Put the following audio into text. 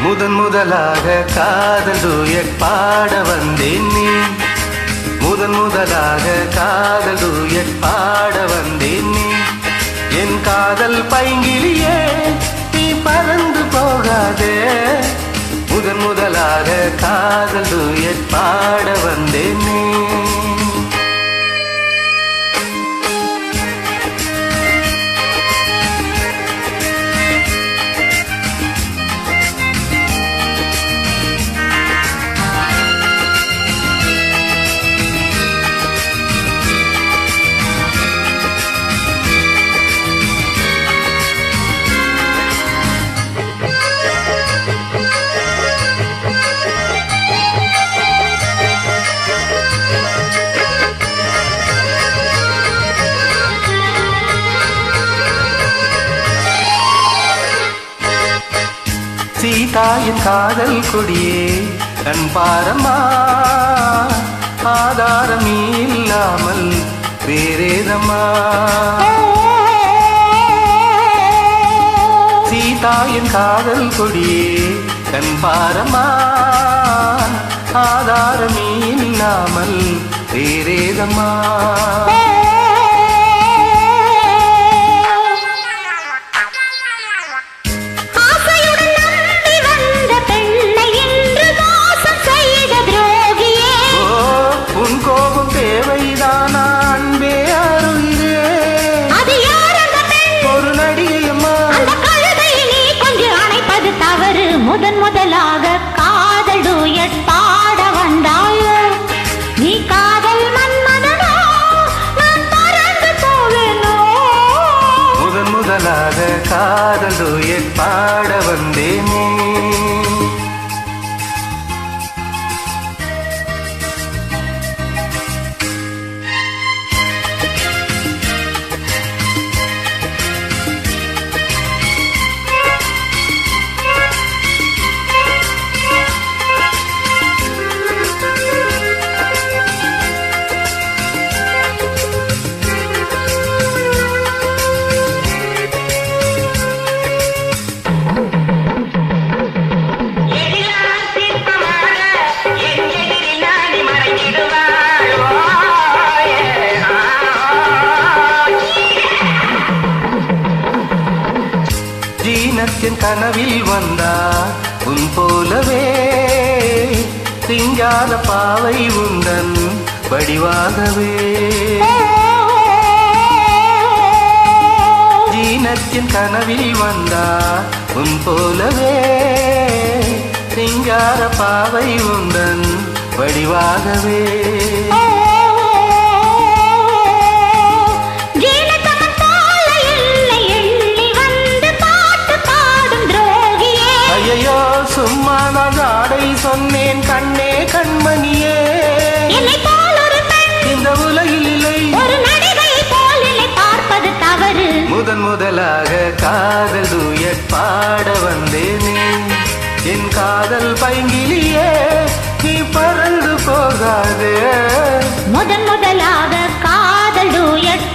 முதன் முதலாக காதல் டூயட் பாட வந்தேன் நீ. முதன் முதலாக காதல் டூயட் பாட வந்தேன் நீ. என் காதல் பைங்கிலியே நீ பறந்து போகாதே. முதன் முதலாக காதல் டூயட் பாட வந்தேன் நீ. சீதாயின் காதல் கொடியே கண் பாரம்மா, ஆதாரம் இல்லாமல் வேறேதம்மா. சீதாயின் காதல் கொடியே கண் பாரம்மா, ஆதாரம் இல்லாமல் வேறேதம்மா. முதன் முதலாக காதல் டூயட் பாட வந்தாயோ, நீ காதல் மன்மதனோ, நான் பறந்து போவேனோ. முதன் முதலாக காதல் டூயட் பாட வந்தேனே. ஜீனத்தின் கனவில் வந்தா உன் போலவே, சிங்கார பாவை உந்தன் வடிவாகவே. ஜீனத்தின் கனவில் வந்தா உன் போலவே, சிங்கார பாவை உந்தன் வடிவாகவே. ஐயோ சும்மா நான் ஆடை சொன்னேன் கண்ணே கண்மணியே. இந்த உலகில் இல்லை ஒரு நடிகை போல் என்னை பார்ப்பது தவறு. முதன் முதலாக காதல் டூயட் பாட வந்தேனே. என் காதல் பைங்கிலியே நீ பறந்து போகாதே. முதன் முதலாக காதல் டூயட்